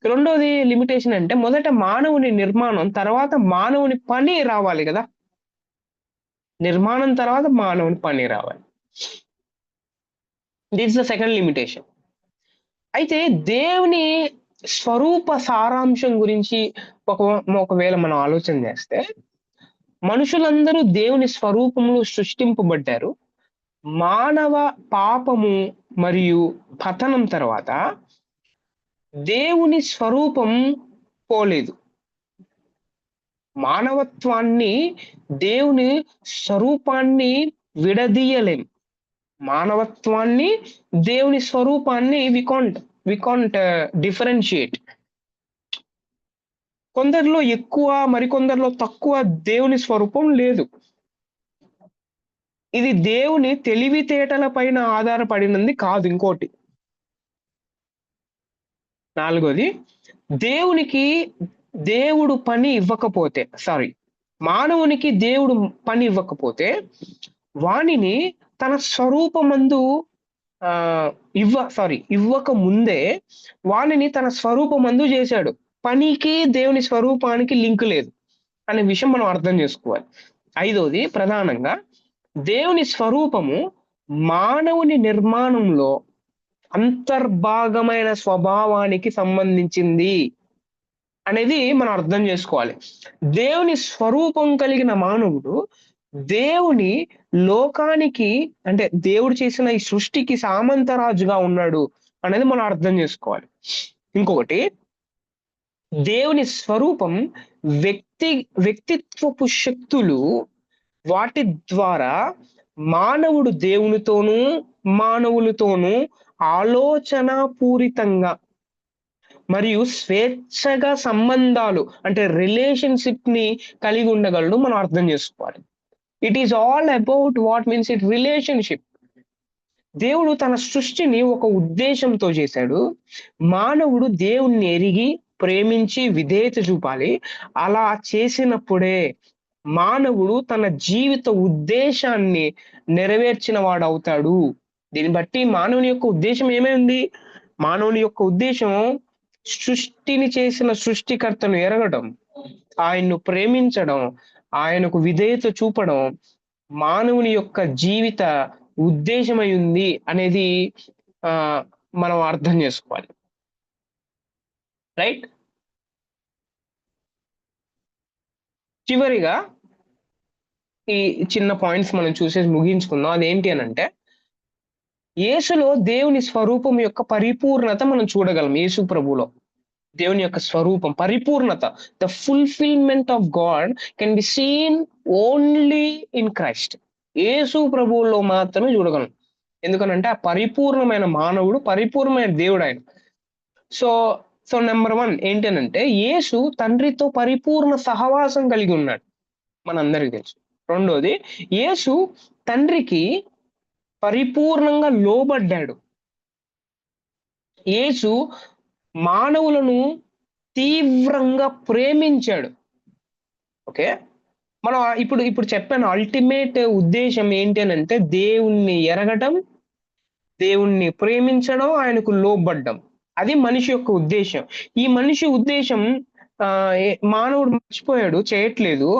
రెండోది లిమిటేషన్ అంటే మొదట మానవుని నిర్మాణం, తర్వాత మానవుని పని రావాలి కదా. నిర్మాణం తర్వాత మానవుని పని రావాలి. This the second limitation. అయితే దేవుని స్వరూప సారాంశం గురించి ఒకవేళ మనం ఆలోచన చేస్తే, మనుషులందరూ దేవుని స్వరూపంలో సృష్టింపబడ్డారు. మానవ పాపము మరియు పతనం తర్వాత దేవుని స్వరూపం పోలేదు. మానవత్వాన్ని, దేవుని స్వరూపాన్ని విడదీయలేం. మానవత్వాన్ని, దేవుని స్వరూపాన్ని వి కాంట్ డిఫరెన్షియేట్. కొందరిలో ఎక్కువ, మరికొందరిలో తక్కువ దేవుని స్వరూపం లేదు. ఇది దేవుని తెలివితేటల పైన ఆధారపడినది కాదు. ఇంకోటి, నాలుగోది, దేవునికి దేవుడు పని ఇవ్వకపోతే, మానవునికి దేవుడు పని ఇవ్వకపోతే వానిని తన స్వరూపమందు ఇవ్వక ముందే వానిని తన స్వరూపమందు చేశాడు. పనికి దేవుని స్వరూపానికి లింక్ లేదు అనే విషయం మనం అర్థం చేసుకోవాలి. ఐదోది, ప్రధానంగా దేవుని స్వరూపము మానవుని నిర్మాణంలో అంతర్భాగమైన స్వభావానికి సంబంధించింది అనేది మనం అర్థం చేసుకోవాలి. దేవుని స్వరూపం కలిగిన మానవుడు దేవుని లోకానికి, అంటే దేవుడు చేసిన ఈ సృష్టికి సామంతరాజుగా ఉన్నాడు అనేది మనం అర్థం చేసుకోవాలి. ఇంకొకటి, దేవుని స్వరూపం వ్యక్తిత్వపు శక్తులు, వాటి ద్వారా మానవుడు దేవునితోనూ మానవులతోనూ ఆలోచన పూరితంగా మరియు స్వేచ్ఛగా సంబంధాలు, అంటే రిలేషన్షిప్ ని కలిగి ఉండగలడు మనం అర్థం చేసుకోవాలి. It is all about what means it relationship. దేవుడు తన సృష్టిని ఒక ఉద్దేశంతో చేశాడు. మానవుడు దేవుణ్ణి ఎరిగి ప్రేమించి విధేయత చూపాలి. అలా చేసినప్పుడే మానవుడు తన జీవిత ఉద్దేశాన్ని నెరవేర్చిన వాడు అవుతాడు. దీన్ని బట్టి మానవుని యొక్క ఉద్దేశం ఏమైంది? మానవుని యొక్క ఉద్దేశం సృష్టిని చేసిన సృష్టికర్తను ఎరగడం, ఆయన్ను ప్రేమించడం, ఆయనకు విధేయత చూపడం మానవుని యొక్క జీవిత ఉద్దేశమై ఉంది అనేది మనం అర్థం చేసుకోవాలి. రైట్. చివరిగా ఈ చిన్న పాయింట్స్ మనం చూసేసి ముగించుకుందాం. అదేంటి అని అంటే, యేసులో దేవుని స్వరూపం యొక్క పరిపూర్ణత మనం చూడగలం. యేసు ప్రభులో దేవుని యొక్క స్వరూపం, పరిపూర్ణత, the fulfilment of God can be seen only in Christ. Yesu ప్రభువులో మాత్రమే చూడగలం. ఎందుకనంటే ఆ పరిపూర్ణమైన మానవుడు, పరిపూర్ణమైన దేవుడు ఆయన. సో నెంబర్ 1 ఏంటనంటే, యేసు తండ్రితో పరిపూర్ణ సహవాసం కలిగి ఉన్నాడు, మనందరికీ తెలుసు. రెండోది, యేసు తండ్రికి పరిపూర్ణంగా లోబడ్డాడు. యేసు మానవులను తీవ్రంగా ప్రేమించాడు. ఓకే. మనం ఇప్పుడు చెప్పాను, అల్టిమేట్ ఉద్దేశం ఏంటి అని అంటే, దేవుణ్ణి ఎరగటం, దేవుణ్ణి ప్రేమించడం, ఆయనకు లోబడ్డం. అది మనిషి యొక్క ఉద్దేశం. ఈ మనిషి ఉద్దేశం మానవుడు మర్చిపోయాడు, చేయట్లేదు,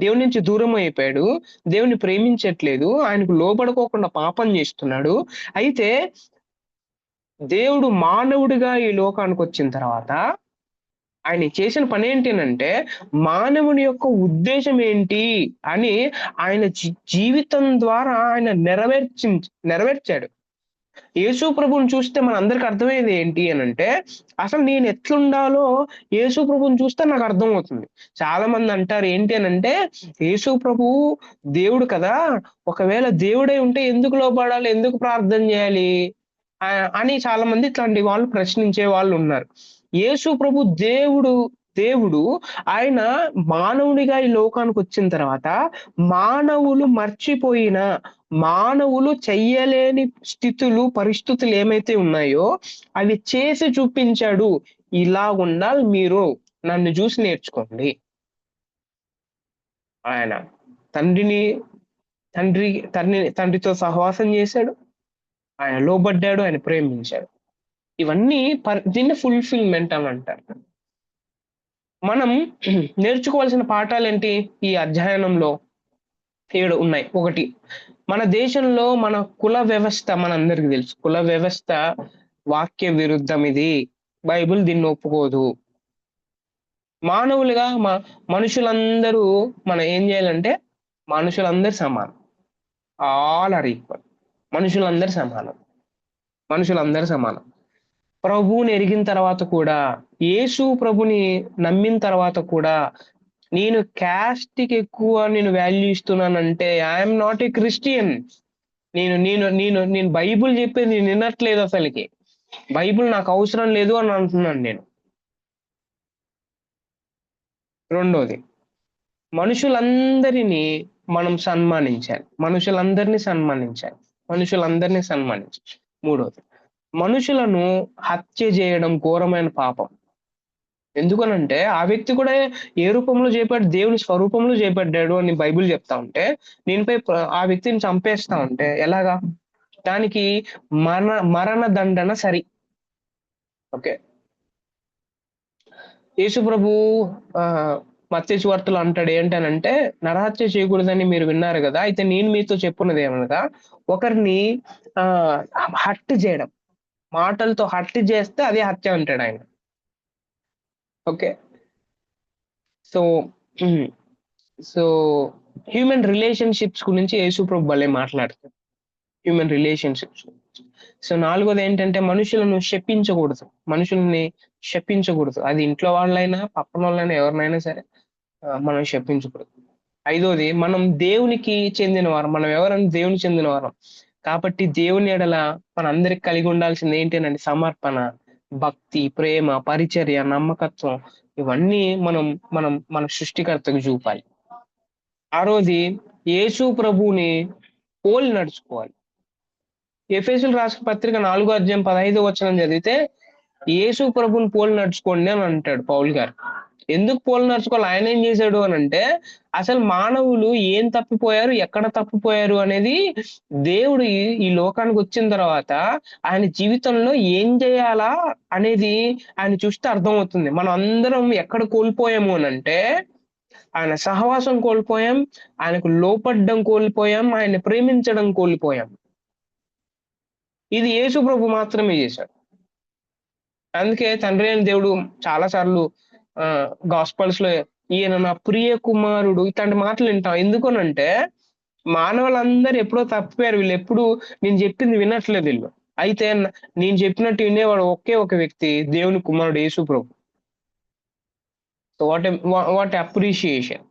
దేవుని నుంచి దూరం అయిపోయాడు, దేవుని ప్రేమించట్లేదు, ఆయనకు లోబడుకోకుండా పాపం చేస్తున్నాడు. అయితే దేవుడు మానవుడిగా ఈ లోకానికి వచ్చిన తర్వాత ఆయన చేసిన పని ఏంటి అంటే, మానవుని యొక్క ఉద్దేశం ఏంటి అని ఆయన జీవితం ద్వారా ఆయన నెరవేర్చాడు. యేసు ప్రభువుని చూస్తే మన అందరికి అర్థమయ్యేది ఏంటి అని అంటే, అసలు నేను ఎట్లుండాలో యేసు ప్రభువుని చూస్తే నాకు అర్థమవుతుంది. చాలా మంది అంటారు ఏంటి అని అంటే, యేసు ప్రభువు దేవుడు కదా, ఒకవేళ దేవుడై ఉంటే ఎందుకు లోబడాలి, ఎందుకు ప్రార్థన చేయాలి అని చాలా మంది ఇట్లాంటి వాళ్ళు ప్రశ్నించే వాళ్ళు ఉన్నారు. యేసు ప్రభు దేవుడు ఆయన మానవునిగా ఈ లోకానికి వచ్చిన తర్వాత మానవులు మర్చిపోయిన, మానవులు చెయ్యలేని పరిస్థితులు ఏమైతే ఉన్నాయో అవి చేసి చూపించాడు. ఇలా ఉండాలి మీరు, నన్ను చూసి నేర్చుకోండి. ఆయన తండ్రిని తండ్రితో సహవాసం చేశాడు, ఆయన లోబడ్డాడు, ఆయన ప్రేమించాడు. ఇవన్నీ దీన్ని ఫుల్ఫిల్మెంట్ అని అంటారు. మనం నేర్చుకోవాల్సిన పాఠాలేంటి ఈ అధ్యయనంలో? 7 ఉన్నాయి. 1, మన దేశంలో మన కుల వ్యవస్థ మనందరికి తెలుసు. కుల వ్యవస్థ వాక్య విరుద్ధం ఇది. బైబిల్ దీన్ని ఒప్పుకోదు. మానవులుగా మనుషులందరూ మనం ఏం చేయాలంటే మనుషులందరూ సమానం. All are equal. మనుషులందరూ సమానం. మనుషులందరూ సమానం. ప్రభువుని ఎరిగిన తర్వాత కూడా, యేసు ప్రభుని నమ్మిన తర్వాత కూడా నేను క్యాస్ట్‌కి ఎక్కువ వాల్యూ ఇస్తున్నానంటే ఐఎమ్ నాట్ ఏ క్రిస్టియన్. నేను నేను నేను నేను బైబిల్ చెప్పేది నేను వినట్లేదు అసలుకి. బైబిల్ నాకు అవసరం లేదు అని అంటున్నాను నేను. రెండోది, మనుషులందరినీ మనం సన్మానించాలి. మనుషులందరినీ సన్మానించాలి. మూడోది, మనుషులను హత్య చేయడం ఘోరమైన పాపం. ఎందుకనంటే ఆ వ్యక్తి కూడా ఏ రూపంలో చేపట్టాడు? దేవుని స్వరూపంలో చేపట్టాడు అని బైబిల్ చెప్తా ఉంటే, ఆ వ్యక్తిని చంపేస్తా ఉంటే ఎలాగా? దానికి మరణ దండన సరి. ఓకే. యేసు ప్రభు మత్తయి సువార్తలో అంటాడు ఏంటనంటే, నరహత్య చేయకూడదని మీరు విన్నారు కదా, అయితే నేను మీతో చెప్పున్నది ఏమనగా, ఒకరిని హత్య చేయడం, మాటలతో హత్య చేస్తే అదే హత్య అంటాడు ఆయన. ఓకే. సో హ్యూమన్ రిలేషన్షిప్స్ గురించి యేసు ప్రభు భలే మాట్లాడతాడు. Human relationships. సో 4వది ఏంటంటే మనుషుల్ని శపించకూడదు. అది ఇంట్లో వాళ్ళైనా, పక్కన వాళ్ళైనా, ఎవరినైనా సరే మనం శపించకూడదు. 5వది, మనం దేవునికి చెందినవారం. మనం ఎవరైనా దేవునికి చెందినవారం కాబట్టి దేవుని ఎడల మనందరికి కలిగి ఉండాల్సింది ఏంటంటే సమర్పణ, భక్తి, ప్రేమ, పరిచర్య, నమ్మకత్వం. ఇవన్నీ మనం మనం మన సృష్టికర్తకు చూపాలి. 6వది, యేసు ప్రభువుని పోలి నడుచుకోవాలి. ఎఫెసీయులకు రాసిన పత్రిక 4వ అధ్యాయం 15వ వచనం చదివితే, యేసు ప్రభువుని పోలి నడుచుకోండి అని అంటాడు పౌలు గారు. ఎందుకు పోలి నడుచుకోవాలి? ఆయన ఏం చేశాడు అని అంటే, అసలు మానవులు ఏం తప్పిపోయారు, ఎక్కడ తప్పిపోయారు అనేది దేవుడు ఈ లోకానికి వచ్చిన తర్వాత ఆయన జీవితంలో ఏం చేయాలా అనేది ఆయన చూస్తే అర్థమవుతుంది. మనం అందరం ఎక్కడ కోల్పోయాము అని అంటే, ఆయన సహవాసం కోల్పోయాం, ఆయనకు లోపడ్డం కోల్పోయాం, ఆయన ప్రేమించడం కోల్పోయాం. ఇది యేసు ప్రభు మాత్రమే చేశాడు. అందుకే తండ్రి అయిన దేవుడు చాలా సార్లు గాస్పల్స్ లో ఈయన నా ప్రియ కుమారుడు ఇట్లాంటి మాటలు వింటాం. ఎందుకనంటే మానవులందరూ ఎప్పుడో తప్పిపోయారు. వీళ్ళు ఎప్పుడు నేను చెప్పింది వినట్లేదు వీళ్ళు. అయితే నేను చెప్పినట్టు వినేవాడు ఒకే ఒక వ్యక్తి, దేవుని కుమారుడు యేసు ప్రభు. So what appreciation.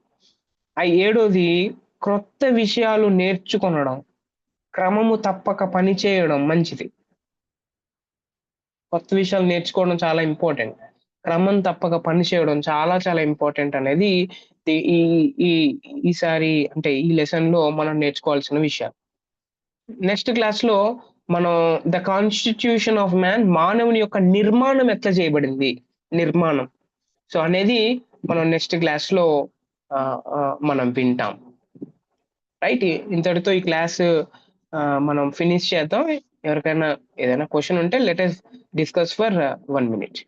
7వది, క్రొత్త విషయాలు నేర్చుకొనడం, క్రమము తప్పక పని చేయడం మంచిది. కొత్త విషయాలు నేర్చుకోవడం చాలా ఇంపార్టెంట్. క్రమం తప్పక పని చేయడం చాలా చాలా ఇంపార్టెంట్ అనేది ఈ ఈ ఈసారి అంటే ఈ లెసన్ లో మనం నేర్చుకోవాల్సిన విషయాలు. నెక్స్ట్ క్లాస్ లో మనం ద కాన్స్టిట్యూషన్ ఆఫ్ మ్యాన్, మానవుని యొక్క నిర్మాణం ఎట్లా చేయబడింది, నిర్మాణం సో అనేది మనం నెక్స్ట్ క్లాస్ లో మనం వింటాం. రైట్. ఇంతటితో ఈ క్లాస్ మనం ఫినిష్ చేద్దాం. ఎవరికైనా ఏదైనా క్వశ్చన్ ఉంటే let us discuss for 1 minute.